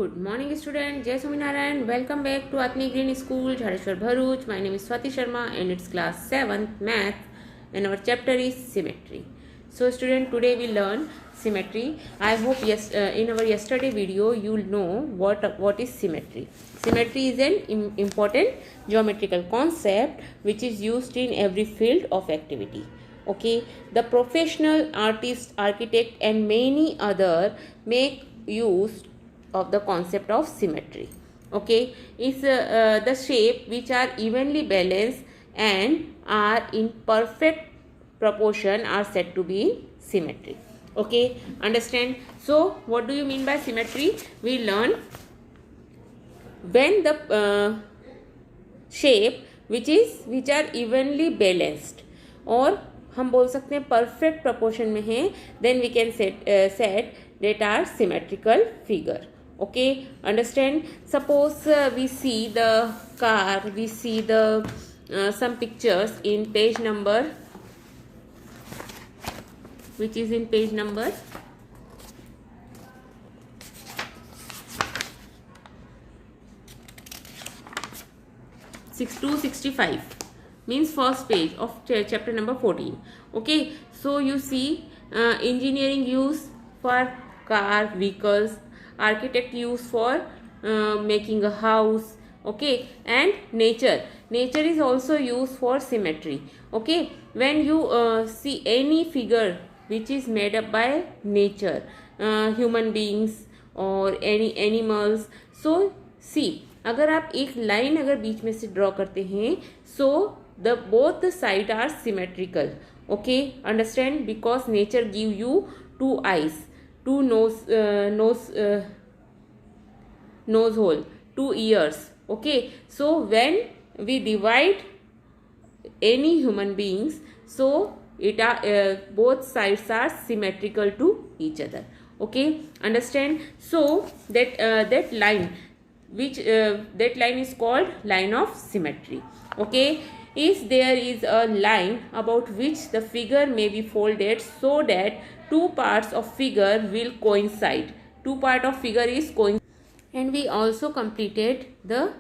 Good morning student, Jai Swaminarayan. Welcome back to Atmi Green School, Jhareshwar Bharuch. My name is Swati Sharma and it's class 7th math and our chapter is symmetry. So student, today we learn symmetry. I hope in our yesterday video you will know what is symmetry. Symmetry is an important geometrical concept which is used in every field of activity. Okay, the professional artist, architect and many other make use of the concept of symmetry. Okay, is the shape which are evenly balanced and are in perfect proportion are said to be symmetry. Okay, understand? So what do you mean by symmetry? We learn when the shape which are evenly balanced और हम बोल सकते हैं perfect proportion में है, then we can set that are symmetrical figure. Okay, understand? Suppose we see the car, we see the some pictures in page number, which is in page number 6265, means first page of chapter number 14. Okay, so you see engineering use for car, vehicles, architect use for making a house. Okay, and nature is also used for symmetry. Okay, when you see any figure which is made up by nature, human beings or any animals, so see, अगर आप एक line अगर बीच में से draw करते हैं, so the both the side are symmetrical. Okay, understand? Because nature give you two eyes, two nose hole, two ears. Okay, so when we divide any human beings, so it are both sides are symmetrical to each other. Okay, understand? So that line which that line is called line of symmetry. Okay, if there is a line about which the figure may be folded so that two parts of figure will coincide, two part of figure is coincide. And we also completed the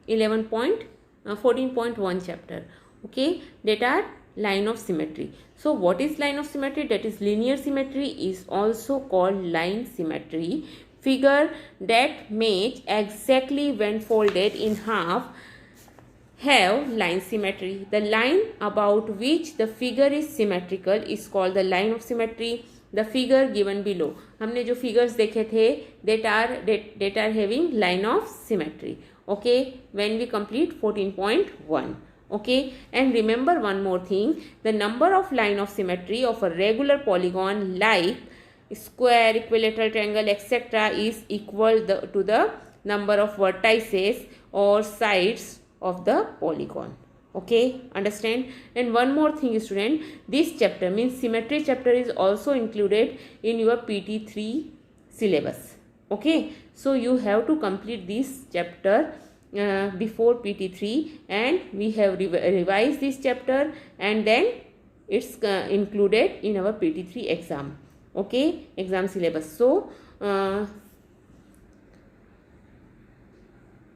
14.1 chapter. Okay, that are line of symmetry. So what is line of symmetry? That is linear symmetry is also called line symmetry. Figure that match exactly when folded in half have line symmetry. The line about which the figure is symmetrical is called the line of symmetry. The figure given below, हमने जो figures देखे थे that are having line of symmetry. Okay, when we complete 14.1. Okay, and remember one more thing, the number of line of symmetry of a regular polygon like square, equilateral triangle, etc. is equal to the number of vertices or sides of the polygon. Okay, understand? And one more thing student, this chapter means symmetry chapter is also included in your PT3 syllabus. Okay, so you have to complete this chapter before PT3 and we have revised this chapter and then it's included in our PT3 exam. Okay, exam syllabus. So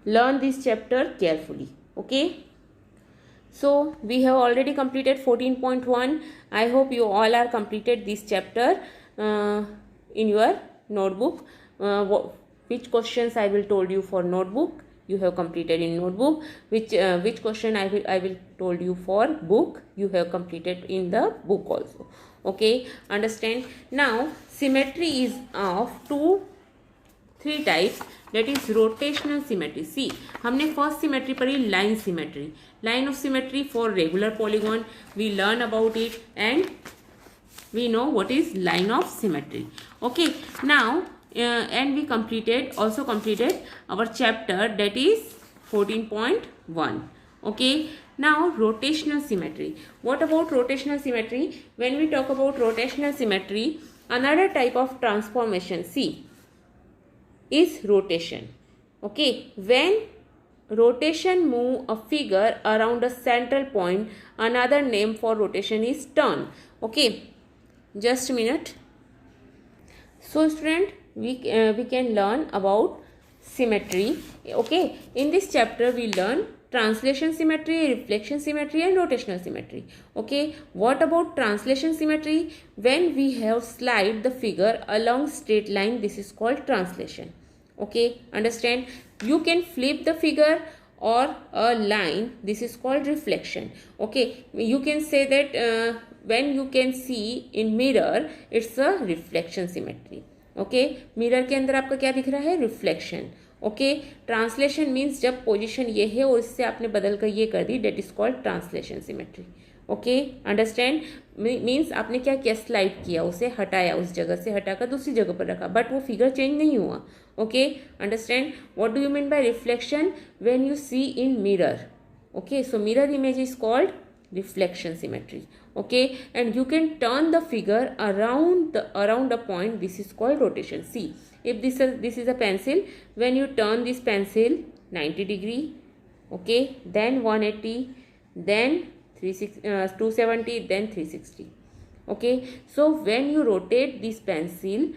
learn this chapter carefully. Okay, so we have already completed 14.1. I hope you all are completed this chapter in your notebook. Which questions I will told you for notebook you have completed in notebook, which question I will told you for book you have completed in the book also. Okay, understand? Now symmetry is of three types, that is rotational symmetry. See, हमने first symmetry पढ़ी line symmetry. Line of symmetry for regular polygon we learn about it and we know what is line of symmetry. Okay, now and we also completed our chapter that is 14.1. Okay, now rotational symmetry. What about rotational symmetry? When we talk about rotational symmetry, another type of transformation, see, is rotation. Okay, when rotation move a figure around a central point, another name for rotation is turn. Okay, just a minute. So student, we can learn about symmetry. Okay, in this chapter we learn translation symmetry, reflection symmetry and rotational symmetry. Okay, what about translation symmetry? When we have slide the figure along straight line, this is called translation. Okay, understand? You can flip the figure or a line, this is called reflection. Okay, you can say that when you can see in mirror, it's a reflection symmetry. Okay, mirror के अंदर आपका क्या दिख रहा है? Reflection. Okay, translation means जब position ये है और इससे आपने बदल कर ये कर दी, that is called translation symmetry. Okay, understand? Means आपने क्या किया? स्लाइड किया, उसे हटाया, उस जगह से हटाकर दूसरी जगह पर रखा, बट वो फिगर चेंज नहीं हुआ. Okay, understand? What do you mean by reflection? When you see in mirror. Okay, so mirror image is called reflection symmetry. Okay, and you can turn the figure around a point, this is called rotation. See, if this is a pencil, when you turn this pencil 90 degree, okay, then 180, then 270, then 360. Okay, so when you rotate this pencil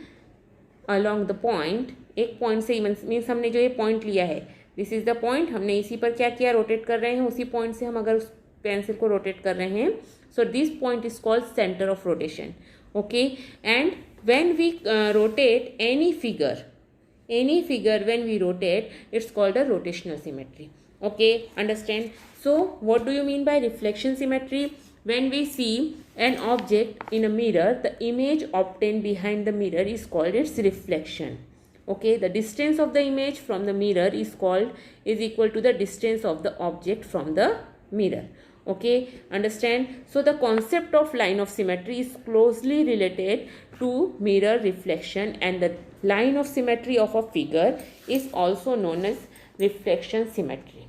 along the point, एक point से means हमने जो ये point लिया है, this is the point, हमने इसी पर क्या किया? रोटेट कर रहे हैं. उसी पॉइंट से हम अगर उस पेंसिल को रोटेट कर रहे हैं, so this point is called centre of rotation. Okay, and when we rotate any figure when we rotate, it's called a rotational symmetry. Okay, understand? So what do you mean by reflection symmetry? When we see an object in a mirror, the image obtained behind the mirror is called its reflection. Okay, the distance of the image from the mirror is equal to the distance of the object from the mirror. Okay, understand? So the concept of line of symmetry is closely related to mirror reflection, and the line of symmetry of a figure is also known as reflection symmetry.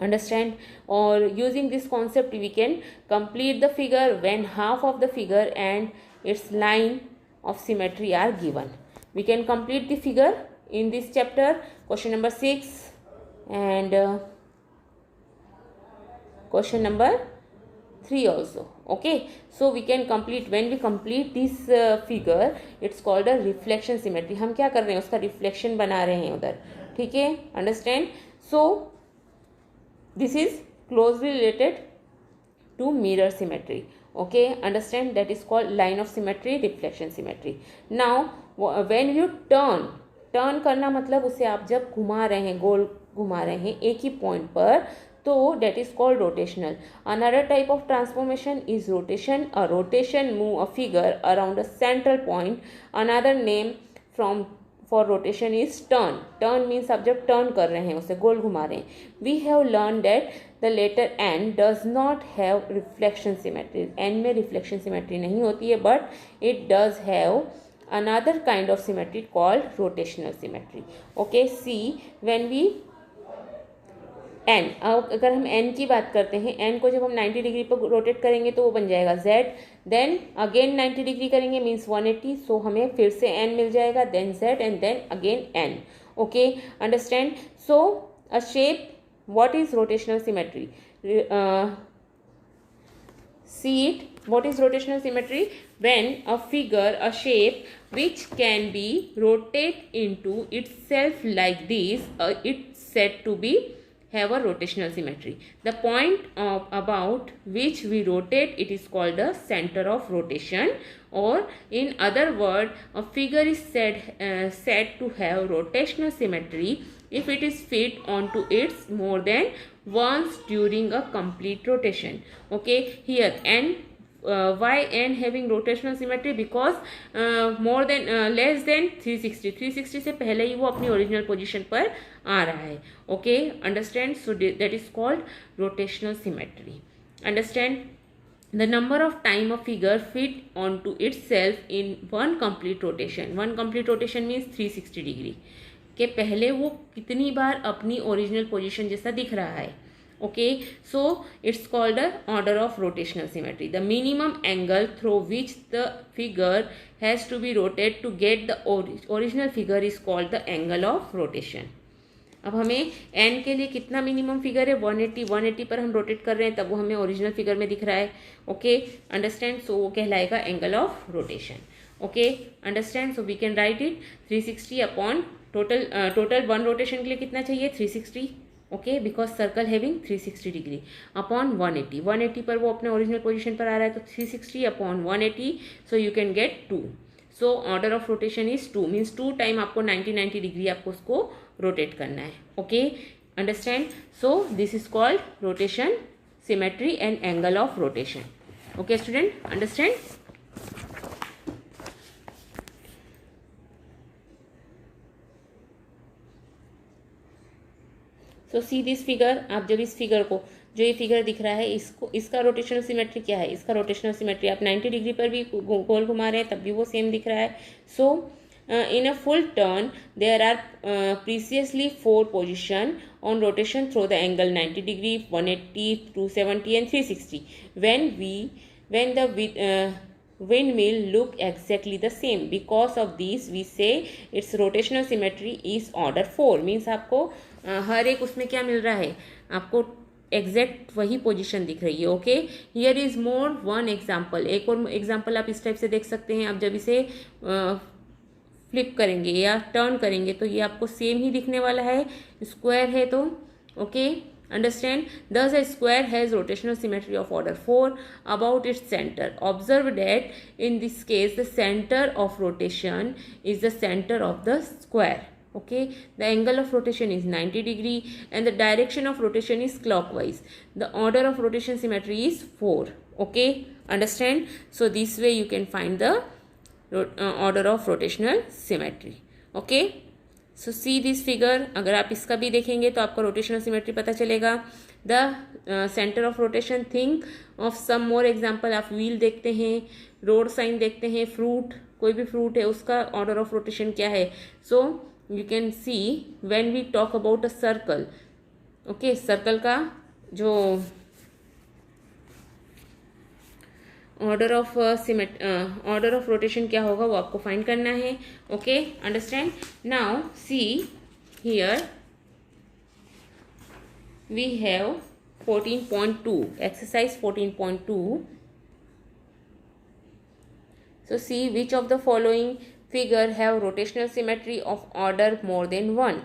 Understand? Or using this concept we can complete the figure when half of the figure and its line of symmetry are given. We can complete the figure in this chapter, question number 6 and question number 3 also. Okay, so we can complete, when we complete this figure, it's called a reflection symmetry. हम क्या कर रहे हैं? उसका reflection बना रहे हैं उधर. ठीक है, understand? So this is closely related to mirror symmetry. Okay, understand? That is called line of symmetry, reflection symmetry. Now when you turn करना मतलब उसे आप जब घुमा रहे हैं, गोल घुमा रहे हैं एक ही पॉइंट पर, तो that is called rotational. Another type of transformation is rotation. A rotation move a figure around a central point. Another name for rotation is turn. Turn means आप जब turn कर रहे हैं, उसे गोल घुमा रहे हैं. We have learned that the letter N does not have reflection symmetry. N में reflection symmetry नहीं होती है, but it does have another kind of symmetry called rotational symmetry. Okay, see, when we N, अगर हम N की बात करते हैं, N को जब हम 90 डिग्री पर रोटेट करेंगे तो वो बन जाएगा Z. देन अगेन 90 डिग्री करेंगे मीन्स 180, सो हमें फिर से N मिल जाएगा, then Z and then again N. Okay, understand? So a shape, what is rotational symmetry? See it. What is rotational symmetry? When a figure, a shape which can be rotated into itself like this, it's said to be have a rotational symmetry. The point about which we rotate, it is called the center of rotation, or in other word, a figure is said to have rotational symmetry if it is fit onto its more than once during a complete rotation. Okay, here N, why N having rotational symmetry? Because more than less than 360 से पहले ही वो अपनी original position पर आ रहा है. Okay, understand? So that is called rotational symmetry. Understand? The number of time a figure fit onto itself in one complete rotation. One complete rotation means 360 degree. के पहले वो कितनी बार अपनी ओरिजिनल पोजीशन जैसा दिख रहा है. Okay, so it's called the order of rotational symmetry. The minimum angle through which the figure has to be rotated to get the original figure is called the angle of rotation. अब हमें n के लिए कितना minimum figure है? 180 पर हम rotate कर रहे हैं, तब वो हमें ओरिजिनल फिगर में दिख रहा है. Okay, understand? सो वो कहलाएगा angle of rotation. Okay understand. So we can write it 360 upon total one rotation के लिए कितना चाहिए 360. Okay because circle having 360 degree upon 180 पर वो अपने ओरिजिनल पोजीशन पर आ रहा है, तो 360 upon 180. So you can gate 2. So order of rotation is 2 means 2 time आपको 90 डिग्री आपको उसको रोटेट करना है. Okay understand. So this is called rotation, symmetry and angle of rotation. Okay student understand. So see this figure. आप जब इस figure को, जो ये फिगर दिख रहा है, इसको, इसका रोटेशनल सिमेट्री क्या है, इसका रोटेशनल सिमेट्री आप 90 डिग्री पर भी गोल घुमा रहे हैं तब भी वो सेम दिख रहा है. सो in a full turn there are preciously 4 position on rotation through the angle 90 degree, 180, 270 and 360. When the windmill look exactly the same, because of these we say its rotational symmetry is order 4. means आपको हर एक उसमें क्या मिल रहा है, आपको exact वही position दिख रही है. Okay here is more one example. एक और एग्जाम्पल आप इस टाइप से देख सकते हैं. आप जब इसे फ्लिप करेंगे या टर्न करेंगे तो ये आपको सेम ही दिखने वाला है, स्क्वायर है तो. Okay understand. thus a square has rotational symmetry of order 4 about its center. Observe that in this case the center of rotation is the center of the square. Okay, the angle of rotation is 90 degree and the direction of rotation is clockwise. The order of rotation symmetry is 4. Okay understand. So this way you can find the order of rotational symmetry. Okay, so see this figure. अगर आप इसका भी देखेंगे तो आपका rotational symmetry पता चलेगा. The center of rotation, think of some more example. आप wheel देखते हैं, road sign देखते हैं, fruit, कोई भी fruit है उसका order of rotation क्या है. So you can see when we talk about a circle. Okay, circle का जो order of order of rotation क्या होगा वो आपको फाइंड करना है. Okay understand. Now see here we have 14.2 exercise 14.2. So see which of the following figure have rotational symmetry of order more than 1.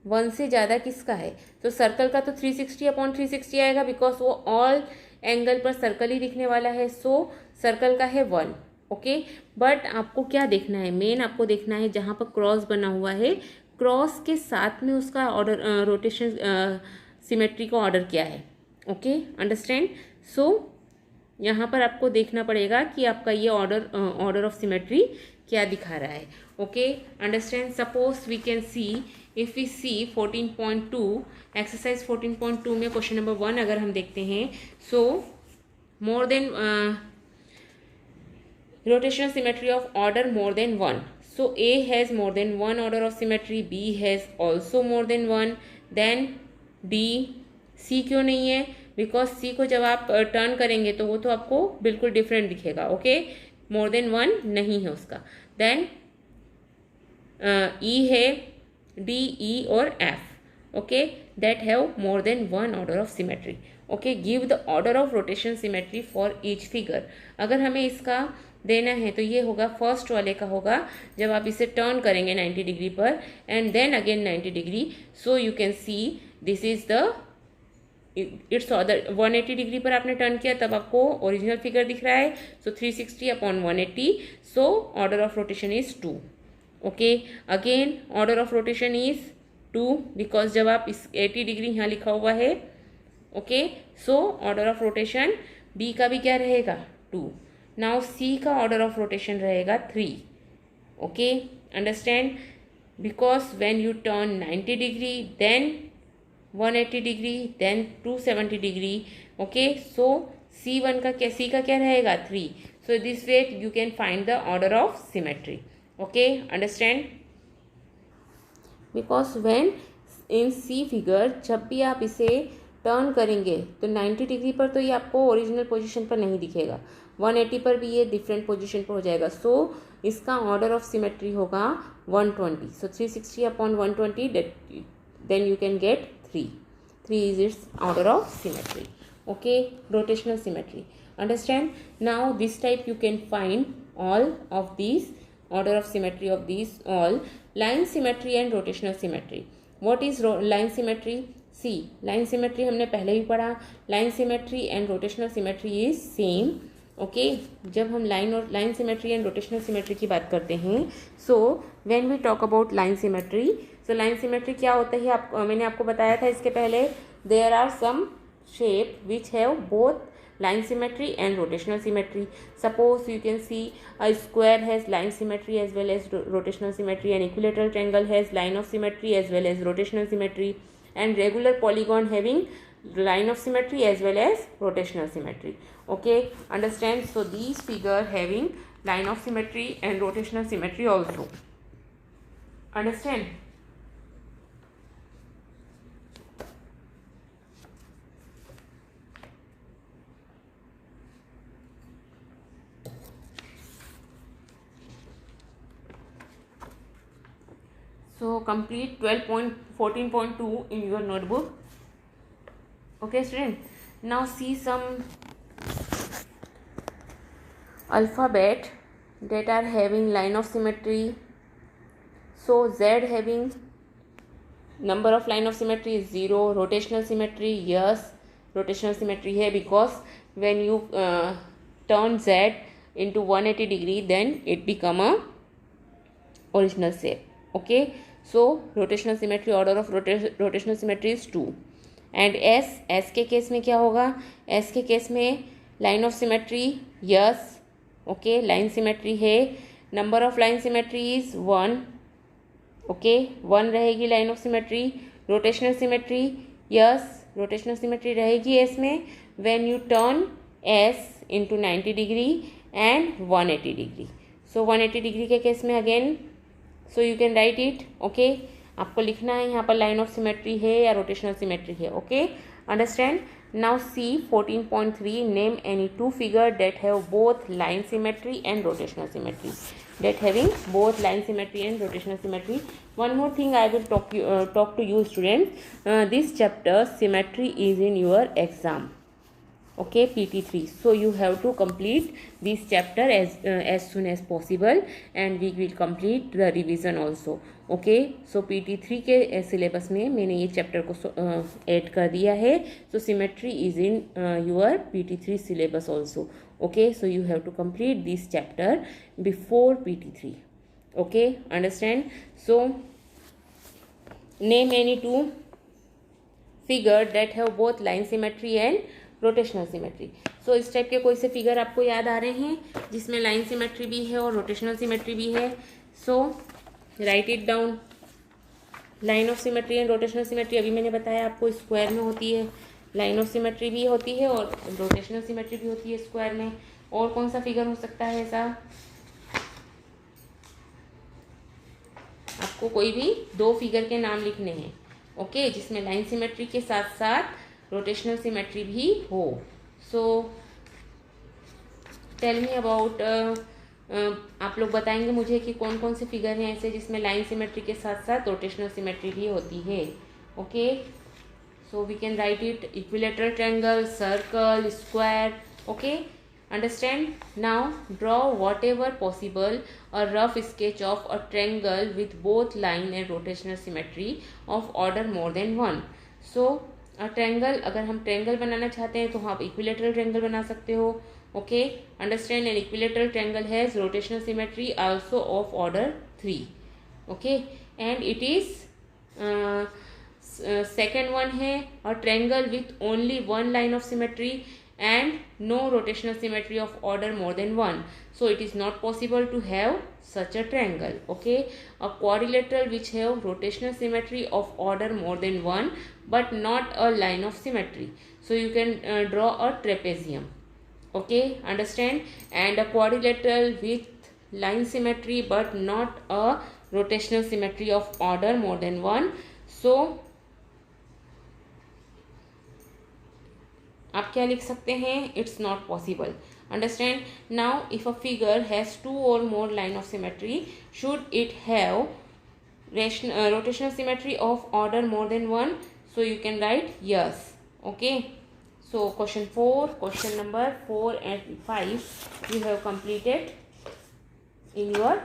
1 से ज़्यादा किसका है, तो सर्कल का तो 360 अपॉन 360 आएगा बिकॉज वो ऑल एंगल पर सर्कल ही दिखने वाला है. सो सर्कल का है 1. ओके बट आपको क्या देखना है, मेन आपको देखना है जहाँ पर क्रॉस बना हुआ है, क्रॉस के साथ में उसका ऑर्डर रोटेशन सिमेट्री का ऑर्डर क्या है. Okay understand. सो यहाँ पर आपको देखना पड़ेगा कि आपका ये ऑर्डर ऑफ सिमेट्री क्या दिखा रहा है. Okay understand. Suppose we can see, if we see 14.2 exercise 14.2 में क्वेश्चन नंबर 1 अगर हम देखते हैं. So more than rotational symmetry of order more than 1. So A has more than 1 order of symmetry, B has also more than 1, then D. C क्यों नहीं है, because C को जब आप टर्न करेंगे तो वो तो आपको बिल्कुल डिफरेंट दिखेगा. ओके मोर देन 1 नहीं है उसका. देन E है, D, E और F. okay that have more than one order of symmetry. okay give the order of rotation symmetry for each figure. अगर हमें इसका देना है तो ये होगा फर्स्ट वाले का होगा जब आप इसे टर्न करेंगे 90 डिग्री पर and then again 90 degree. So you can see this is the it's order. 180 degree पर आपने टर्न किया तब आपको ओरिजिनल फिगर दिख रहा है. So 360 upon 180. So order of rotation is 2. Okay again order of rotation is 2 because जब आप इस 80 डिग्री यहाँ लिखा हुआ है. Okay so order of rotation b का भी क्या रहेगा 2. नाउ सी का ऑर्डर ऑफ रोटेशन रहेगा 3. Okay understand. Because when you turn 90 degree then 180 degree then 270 degree. Okay so C1 का क्या, C का क्या रहेगा 3. So this way you can find the order of symmetry. Okay understand. Because when in see figure जब भी आप इसे turn करेंगे तो 90 डिग्री पर तो ये आपको ओरिजिनल पोजीशन पर नहीं दिखेगा, 180 पर भी ये डिफरेंट पोजीशन पर हो जाएगा. सो इसका ऑर्डर ऑफ सिमेट्री होगा 120. So 360 upon 120 then you can get 3. 3 is its order of symmetry. Okay rotational symmetry. Understand. Now this type you can find all of these, order of symmetry of these all, line symmetry and rotational symmetry. What is line symmetry? See, line symmetry हमने पहले भी पढ़ा, line symmetry and rotational symmetry is same. Okay जब हम line symmetry and rotational symmetry की बात करते हैं, so when we talk about line symmetry, so line symmetry क्या होता है, मैंने आपको बताया था इसके पहले, there are some shape which have both line symmetry and rotational symmetry. Suppose you can see a square has line symmetry as well as rotational symmetry, an equilateral triangle has line of symmetry as well as rotational symmetry, and regular polygon having line of symmetry as well as rotational symmetry. Okay, understand? So these figure having line of symmetry and rotational symmetry also. Understand? So complete 12.14.2 in your notebook. Okay student, now see some alphabet that are having line of symmetry. So Z having number of line of symmetry is 0. Rotational symmetry, yes, rotational symmetry है because when you turn Z into 180 degree then it become a original shape. Okay, so rotational symmetry, order of rotational symmetry is 2. And S के case में क्या होगा, S के case में line of symmetry, yes, okay, line symmetry है, number of line symmetry is 1, okay, 1 रहेगी line of symmetry. Rotational symmetry, yes, rotational symmetry रहेगी S में when you turn S into 90 degree and 180 degree. So 180 degree के case में again, so you can write it. Okay, आपको लिखना है यहाँ पर लाइन ऑफ सिमेट्री है या रोटेशनल सिमेट्री है. Okay, understand. Now see 14.3, name any two figure that have both line symmetry and rotational symmetry. That having both line symmetry and rotational symmetry. One more thing I will talk to you students, this chapter symmetry is in your exam. Okay, PT3, so you have to complete this chapter as soon as possible and we will complete the revision also. Okay, so PT3 के syllabus में मैंने ये chapter को add कर दिया है. So symmetry is in your PT3 syllabus also. Okay, so you have to complete this chapter before PT3. Okay, understand? So name any two figure that have both line symmetry and rotational symmetry. So इस type के कोई से figure आपको याद आ रहे हैं जिसमें line symmetry भी है और रोटेशनल सिमेट्री भी है. So write it down. Line of symmetry and rotational symmetry अभी मैंने बताया आपको स्क्वायर में होती है, लाइन ऑफ सिमेट्री भी होती है और रोटेशनल सिमेट्री भी होती है स्क्वायर में. और कौन सा फिगर हो सकता है ऐसा, आपको कोई भी दो फिगर के नाम लिखने हैं. ओके, जिसमें लाइन सिमेट्री के साथ साथ रोटेशनल सिमेट्री भी हो. सो टेल मी अबाउट, आप लोग बताएंगे मुझे कि कौन कौन से फिगर हैं ऐसे जिसमें लाइन सिमेट्री के साथ साथ रोटेशनल सिमेट्री भी होती है. Okay, so we can write it, equilateral triangle, circle, square. Okay, understand. Now draw whatever possible a rough sketch of a triangle with both line and rotational symmetry of order more than 1. So triangle, अगर हम triangle बनाना चाहते हैं तो आप equilateral triangle बना सकते हो. Okay, understand. An equilateral triangle has rotational symmetry also of order 3. Okay, and it is second one है a triangle with only one line of symmetry and no rotational symmetry of order more than 1. So it is not possible to have such a triangle. Okay, a quadrilateral which have rotational symmetry of order more than 1 but not a line of symmetry. So you can draw a trapezium. Okay, understand. And a quadrilateral with line symmetry but not a rotational symmetry of order more than 1. So आप क्या लिख सकते हैं, it's not possible. Understand. Now if a figure has two or more line of symmetry, should it have rotational symmetry of order more than 1. So you can write yes. Okay, so question 4, question number 4 and 5 you have completed. in your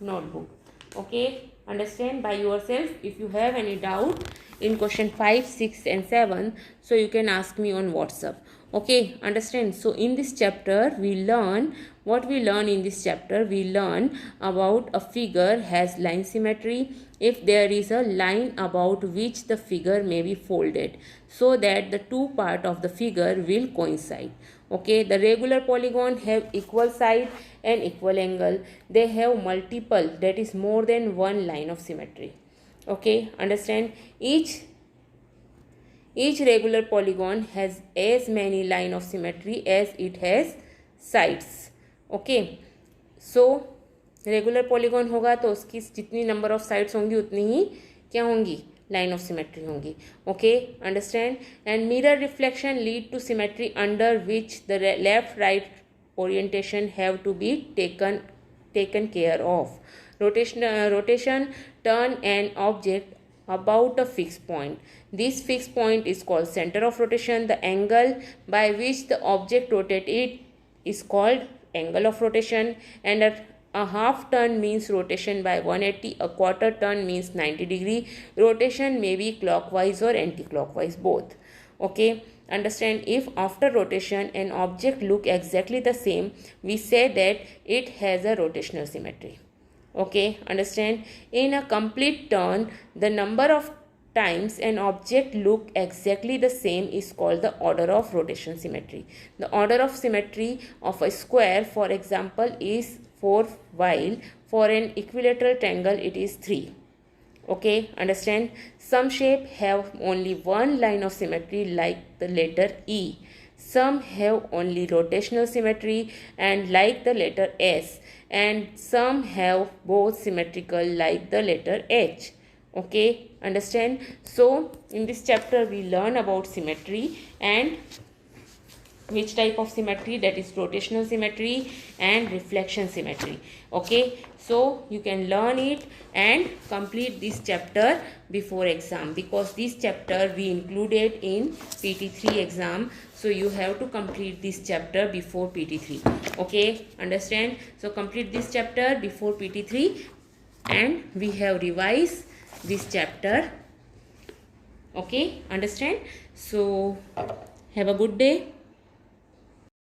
notebook. Okay, understand by yourself. If you have any doubt in question 5, 6 and 7, so you can ask me on WhatsApp. Okay, understand. So in this chapter we learn what we learn in this chapter. We learn about a figure has line symmetry if there is a line about which the figure may be folded so that the two parts of the figure will coincide. Okay, the regular polygon have equal side and equal angle. They have multiple, that is more than one line of symmetry. Okay, understand. Each regular polygon has as many line of symmetry as it has sides. Okay, so regular polygon होगा तो उसकी जितनी number of sides होंगी उतनी ही क्या होंगी, line of symmetry होंगी. Okay, understand. And mirror reflection lead to symmetry under which the left right orientation have to be taken care of. Rotation turn an object about a fixed point. This fixed point is called center of rotation. The angle by which the object rotated is called angle of rotation. And a half turn means rotation by 180. A quarter turn means 90 degree. Rotation may be clockwise or anti-clockwise both. Okay, understand. If after rotation an object look exactly the same, we say that it has a rotational symmetry. Okay, understand. In a complete turn, the number of times an object look exactly the same is called the order of rotation symmetry. The order of symmetry of a square, for example, is 4, while for an equilateral triangle it is 3. Okay, understand. Some shape have only one line of symmetry like the letter E. Some have only rotational symmetry and like the letter S, and some have both symmetrical like the letter H. Okay, understand. So in this chapter we learn about symmetry and which type of symmetry, that is rotational symmetry and reflection symmetry. Okay, so you can learn it and complete this chapter before exam, because this chapter we included in PT3 exam, so you have to complete this chapter before PT3. Okay, understand. So complete this chapter before PT3 and we have revised this chapter. Okay, understand. So have a good day.